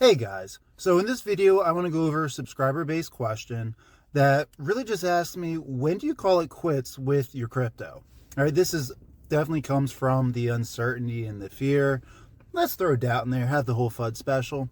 Hey guys, so in this video I want to go over a subscriber-based question that really just asks me, when do you call it quits with your crypto? All right, this is definitely comes from the uncertainty and the fear. Let's throw doubt in there, have the whole FUD special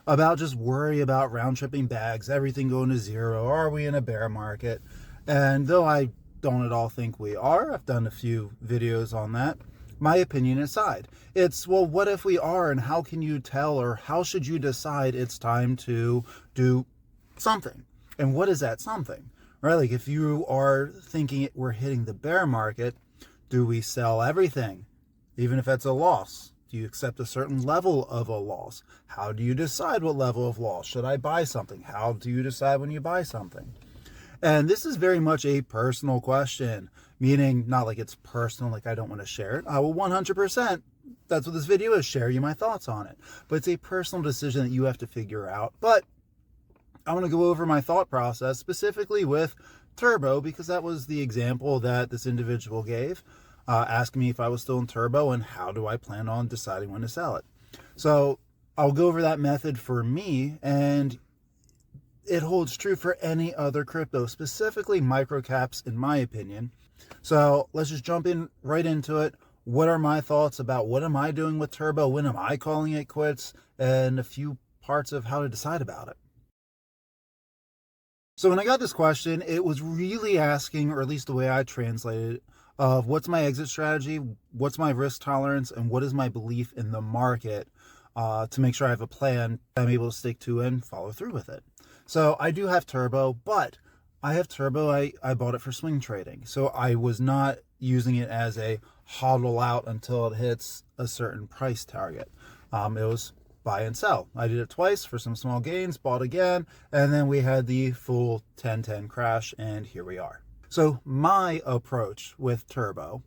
about just worry about round-tripping bags, everything going to zero. Are we in a bear market? And though I don't at all think we are, I've done a few videos on that. My opinion aside, it's, well, what if we are, and how can you tell, or how should you decide it's time to do something? And what is that something, right? Like, if you are thinking we're hitting the bear market, do we sell everything, even if it's a loss? Do you accept a certain level of a loss? How do you decide what level of loss? Should I buy something? How do you decide when you buy something? And this is very much a personal question, meaning not like it's personal, like I don't want to share it. I will 100%, that's what this video is, share you my thoughts on it. But it's a personal decision that you have to figure out. But I want to go over my thought process specifically with Turbo, because that was the example that this individual gave, asking me if I was still in Turbo and how do I plan on deciding when to sell it. So I'll go over that method for me, and it holds true for any other crypto, specifically microcaps, in my opinion. So let's just jump in right into it. What are my thoughts about what am I doing with Turbo? When am I calling it quits? And a few parts of how to decide about it. So when I got this question, it was really asking, or at least the way I translated it, of what's my exit strategy, what's my risk tolerance, and what is my belief in the market, to make sure I have a plan I'm able to stick to and follow through with it. So I do have Turbo, but I have Turbo, I bought it for swing trading. So I was not using it as a hodl out until it hits a certain price target. It was buy and sell. I did it twice for some small gains, bought again, and then we had the full 10-10 crash, and here we are. So my approach with Turbo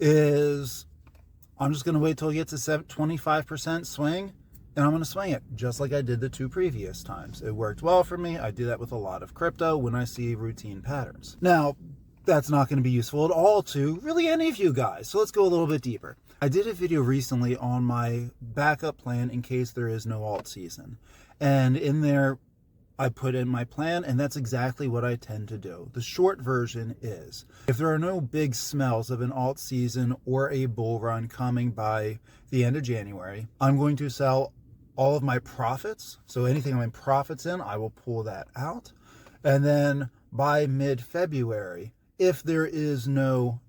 is I'm just going to wait till it gets to 25% swing, and I'm going to swing it just like I did the two previous times. It worked well for me. I do that with a lot of crypto when I see routine patterns. Now, that's not going to be useful at all to really any of you guys. So let's go a little bit deeper. I did a video recently on my backup plan in case there is no alt season. And in there, I put in my plan, and that's exactly what I tend to do. The short version is, if there are no big smells of an alt season or a bull run coming by the end of January, I'm going to sell all of my profits. So anything I'm in profits in, I will pull that out. And then by mid-February, if there is no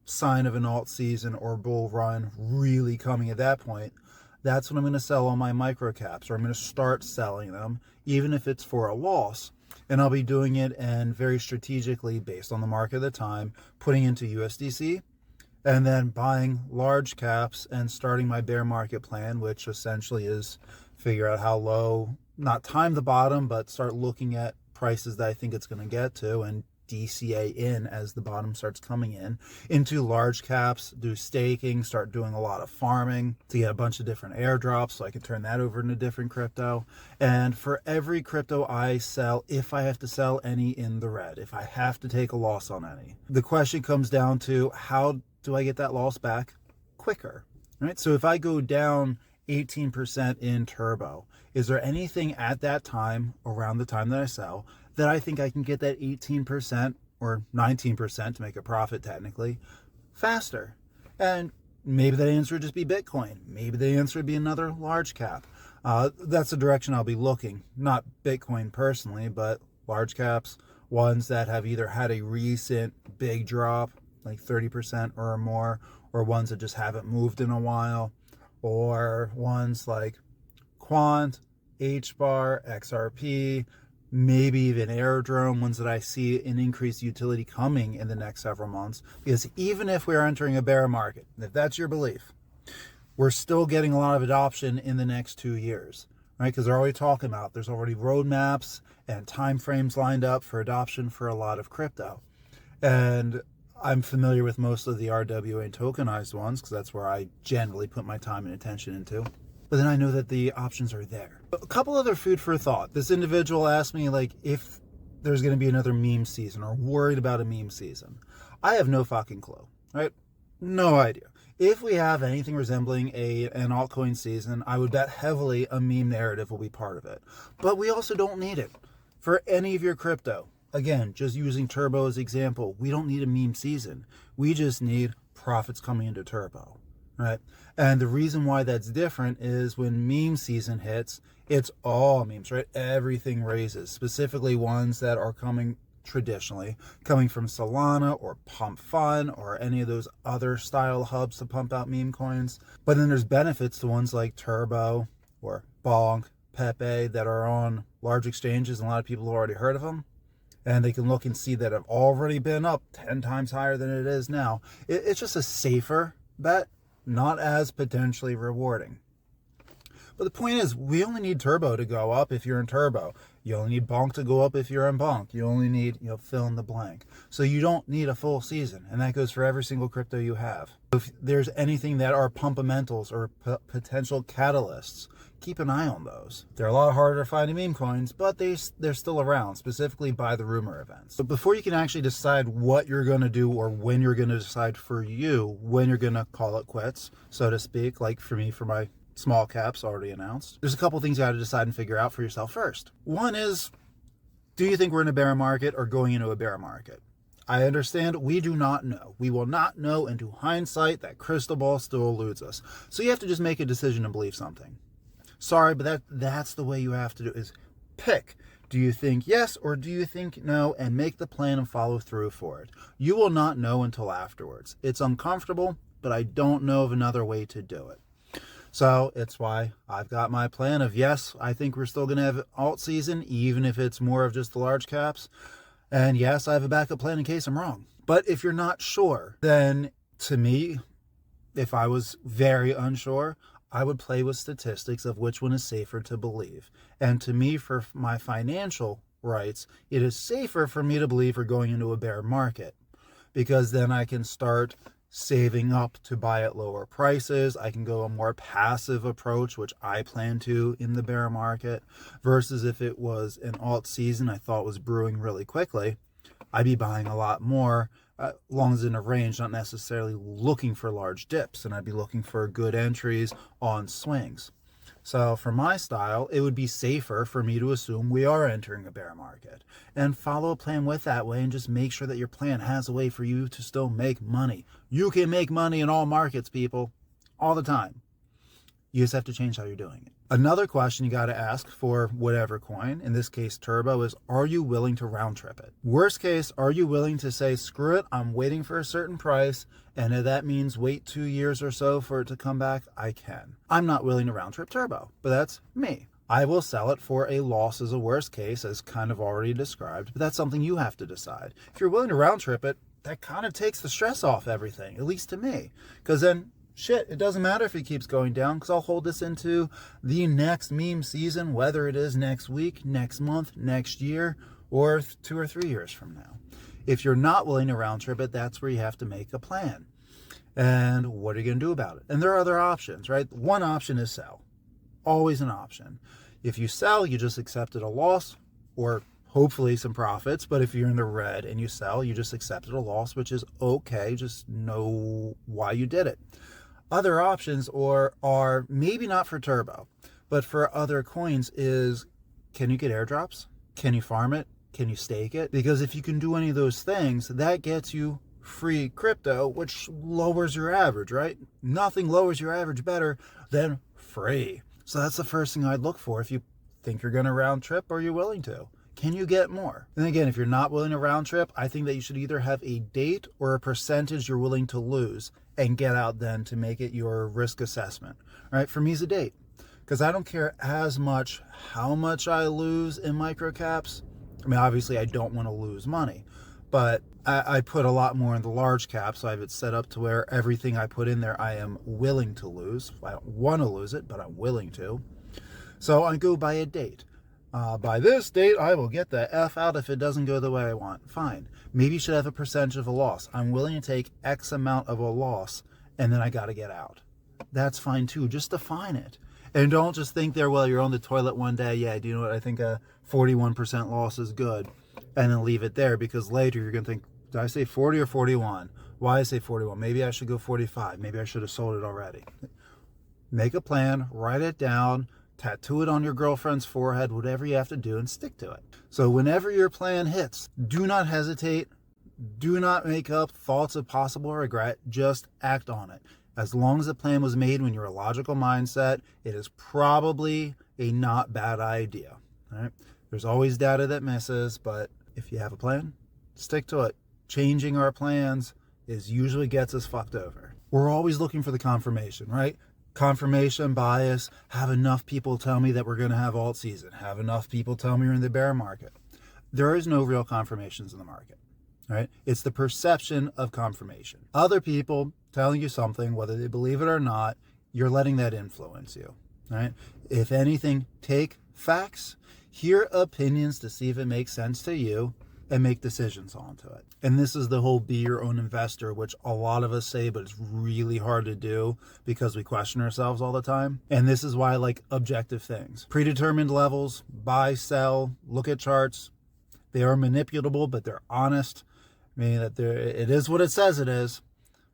sign of an alt season or bull run really coming at that point, that's when I'm going to sell all my microcaps, or I'm going to start selling them, even if it's for a loss. And I'll be doing it and very strategically based on the market at the time, putting into USDC, and then buying large caps and starting my bear market plan, which essentially is figure out how low, not time the bottom, but start looking at prices that I think it's going to get to and DCA in as the bottom starts coming in into large caps, do staking, start doing a lot of farming to get a bunch of different airdrops so I can turn that over into different crypto. And for every crypto I sell, if I have to sell any in the red, if I have to take a loss on any, the question comes down to, how do I get that loss back quicker? Right? So if I go down 18% in Turbo, is there anything at that time, around the time that I sell, that I think I can get that 18% or 19% to make a profit technically faster? And maybe that answer would just be Bitcoin. Maybe the answer would be another large cap. That's the direction I'll be looking. Not Bitcoin personally, but large caps, ones that have either had a recent big drop, like 30% or more, or ones that just haven't moved in a while, or ones like Quant, HBAR, XRP, maybe even Aerodrome, ones that I see an increased utility coming in the next several months. Because even if we're entering a bear market, if that's your belief, we're still getting a lot of adoption in the next 2 years, right? Because they're already talking about, there's already roadmaps and time frames lined up for adoption for a lot of crypto. And I'm familiar with most of the RWA and tokenized ones, because that's where I generally put my time and attention into. But then I know that the options are there. A couple other food for thought. This individual asked me, like, if there's going to be another meme season, or worried about a meme season. I have no fucking clue, right? No idea. If we have anything resembling an altcoin season, I would bet heavily a meme narrative will be part of it. But we also don't need it for any of your crypto. Again, just using Turbo as example, we don't need a meme season. We just need profits coming into Turbo, right? And the reason why that's different is when meme season hits, it's all memes, right? Everything raises, specifically ones that are coming traditionally, coming from Solana or Pump Fun or any of those other style hubs to pump out meme coins. But then there's benefits to ones like Turbo or Bonk, Pepe that are on large exchanges, and a lot of people have already heard of them. And they can look and see that have already been up 10 times higher than it is now. It's just a safer bet, not as potentially rewarding. But the point is, we only need Turbo to go up if you're in Turbo. You only need Bonk to go up if you're in Bonk. You only need, fill in the blank. So you don't need a full season, and that goes for every single crypto you have. If there's anything that are pumpamentals or potential catalysts, keep an eye on those. They're a lot harder to find in meme coins, but they're still around, specifically by the rumor events. But before you can actually decide what you're going to do or when you're going to decide for you, when you're going to call it quits, so to speak, like for me, for my small caps already announced, there's a couple things you got to decide and figure out for yourself first. One is, do you think we're in a bear market or going into a bear market? I understand we do not know. We will not know into hindsight. That crystal ball still eludes us. So you have to just make a decision and believe something. Sorry, but that's the way you have to do is pick. Do you think yes or do you think no, and make the plan and follow through for it. You will not know until afterwards. It's uncomfortable, but I don't know of another way to do it. So it's why I've got my plan of yes, I think we're still going to have alt season, even if it's more of just the large caps. And yes, I have a backup plan in case I'm wrong. But if you're not sure, then to me, if I was very unsure, I would play with statistics of which one is safer to believe. And to me, for my financial rights, it is safer for me to believe we're going into a bear market, because then I can start saving up to buy at lower prices. I can go a more passive approach, which I plan to in the bear market, versus if it was an alt season I thought was brewing really quickly, I'd be buying a lot more, as long as in a range, not necessarily looking for large dips, and I'd be looking for good entries on swings. So for my style, it would be safer for me to assume we are entering a bear market and follow a plan with that way, and just make sure that your plan has a way for you to still make money. You can make money in all markets, people, all the time. You just have to change how you're doing it. Another question you got to ask for whatever coin, in this case Turbo, is are you willing to round trip it? Worst case, are you willing to say, screw it, I'm waiting for a certain price, and if that means wait 2 years or so for it to come back, I can. I'm not willing to round trip Turbo, but that's me. I will sell it for a loss as a worst case, as kind of already described, but that's something you have to decide. If you're willing to round trip it, that kind of takes the stress off everything, at least to me, because then shit, it doesn't matter if it keeps going down, because I'll hold this into the next meme season, whether it is next week, next month, next year, or 2 or 3 years from now. If you're not willing to round trip it, that's where you have to make a plan. And what are you going to do about it? And there are other options, right? One option is sell. Always an option. If you sell, you just accepted a loss, or hopefully some profits. But if you're in the red and you sell, you just accepted a loss, which is okay. Just know why you did it. Other options are maybe not for Turbo, but for other coins is, can you get airdrops? Can you farm it? Can you stake it? Because if you can do any of those things, that gets you free crypto, which lowers your average, right? Nothing lowers your average better than free. So that's the first thing I'd look for if you think you're going to round trip or you're willing to. Can you get more? And again, if you're not willing to round trip, I think that you should either have a date or a percentage you're willing to lose and get out then to make it your risk assessment. All right, for me, it's a date, because I don't care as much how much I lose in microcaps. I mean, obviously I don't want to lose money, but I put a lot more in the large caps. So I have it set up to where everything I put in there, I am willing to lose. I don't want to lose it, but I'm willing to. So I go by a date. By this date, I will get the F out if it doesn't go the way I want. Fine. Maybe you should have a percentage of a loss. I'm willing to take X amount of a loss, and then I got to get out. That's fine too. Just define it. And don't just think there, well, you're on the toilet one day. Yeah, do you know what? I think a 41% loss is good. And then leave it there, because later you're going to think Did I say 40 or 41? Why I say 41? Maybe I should go 45. Maybe I should have sold it already. Make a plan, write it down, tattoo it on your girlfriend's forehead, whatever you have to do, and stick to it. So whenever your plan hits, do not hesitate. Do not make up thoughts of possible regret. Just act on it. As long as the plan was made when you're a logical mindset, it is probably a not bad idea. All right? There's always data that misses, but if you have a plan, stick to it. Changing our plans is usually gets us fucked over. We're always looking for the confirmation, right? Confirmation bias. Have enough people tell me that we're going to have alt season. Have enough people tell me we're in the bear market. There is no real confirmations in the market, right? It's the perception of confirmation. Other people telling you something, whether they believe it or not, you're letting that influence you, right? If anything, take facts, hear opinions to see if it makes sense to you, and make decisions onto it. And this is the whole be your own investor, which a lot of us say, but it's really hard to do because we question ourselves all the time. And this is why I like objective things. Predetermined levels, buy, sell, look at charts. They are manipulable, but they're honest. Meaning that it is what it says it is.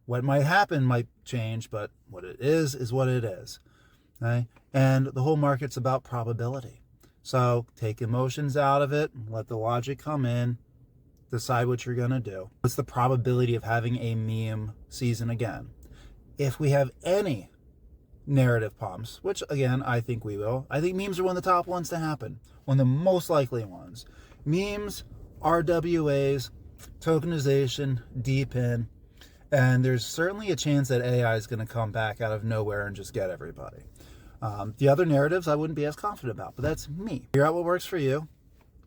What might happen might change, but what it is what it is. Okay? And the whole market's about probability. So take emotions out of it, let the logic come in, decide what you're going to do. What's the probability of having a meme season again? If we have any narrative pumps, which again, I think we will, I think memes are one of the top ones to happen. One of the most likely ones. Memes, RWAs, tokenization, deep in, and there's certainly a chance that AI is going to come back out of nowhere and just get everybody. The other narratives I wouldn't be as confident about, but that's me. Figure out what works for you.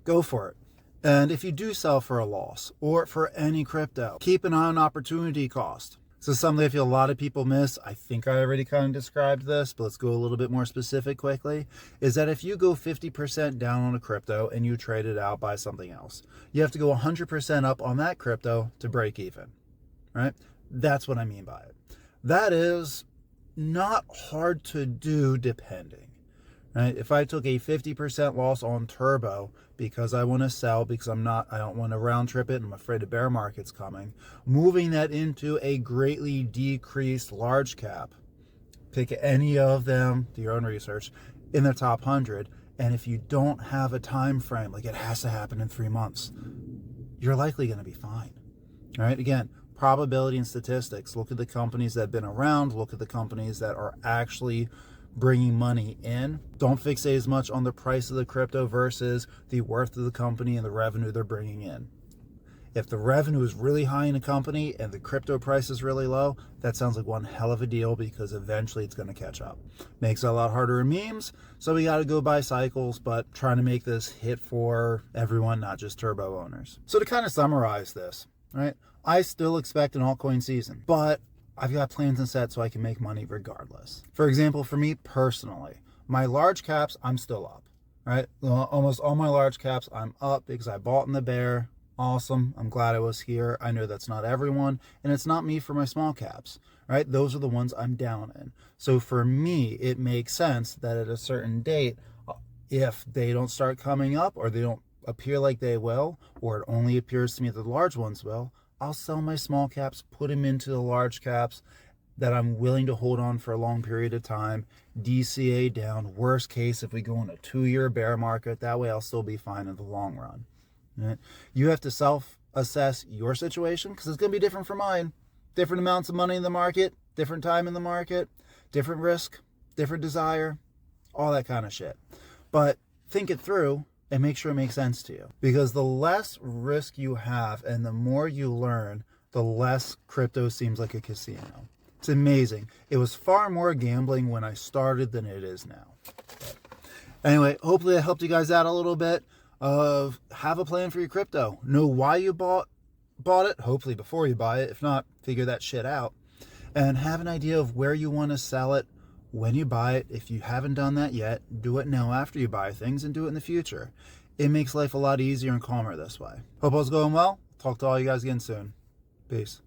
Go for it. And if you do sell for a loss or for any crypto, keep an eye on opportunity cost. This is something I feel a lot of people miss. I think I already kind of described this, but let's go a little bit more specific quickly, is that if you go 50% down on a crypto and you trade it out by something else, you have to go 100% up on that crypto to break even, right? That's what I mean by it. That is not hard to do depending, right? If I took a 50% loss on Turbo because I want to sell, because I don't want to round trip it, and I'm afraid a bear market's coming, moving that into a greatly decreased large cap, pick any of them, do your own research, in the top 100, and if you don't have a time frame, like it has to happen in 3 months, you're likely going to be fine, all right? Again, probability and statistics. Look at the companies that have been around. Look at the companies that are actually bringing money in. Don't fixate as much on the price of the crypto versus the worth of the company and the revenue they're bringing in. If the revenue is really high in a company and the crypto price is really low, that sounds like one hell of a deal because eventually it's going to catch up. Makes it a lot harder in memes, so we got to go by cycles, but trying to make this hit for everyone, not just Turbo owners. So to kind of summarize this, right? I still expect an altcoin season, but I've got plans and set so I can make money regardless. For example, for me personally, my large caps, I'm still up, right? Almost all my large caps, I'm up because I bought in the bear. Awesome. I'm glad I was here. I know that's not everyone, and it's not me for my small caps, right? Those are the ones I'm down in. So for me, it makes sense that at a certain date, if they don't start coming up or they don't appear like they will, or it only appears to me that the large ones will, I'll sell my small caps, put them into the large caps that I'm willing to hold on for a long period of time, DCA down. Worst case, if we go in a 2-year bear market, that way I'll still be fine in the long run. Right? You have to self-assess your situation because it's going to be different from mine. Different amounts of money in the market, different time in the market, different risk, different desire, all that kind of shit. But think it through and make sure it makes sense to you. Because the less risk you have and the more you learn, the less crypto seems like a casino. It's amazing. It was far more gambling when I started than it is now. But anyway, hopefully I helped you guys out a little bit of have a plan for your crypto. Know why you bought it, hopefully before you buy it. If not, figure that shit out. And have an idea of where you want to sell it when you buy it. If you haven't done that yet, do it now after you buy things and do it in the future. It makes life a lot easier and calmer this way. Hope all's going well. Talk to all you guys again soon. Peace.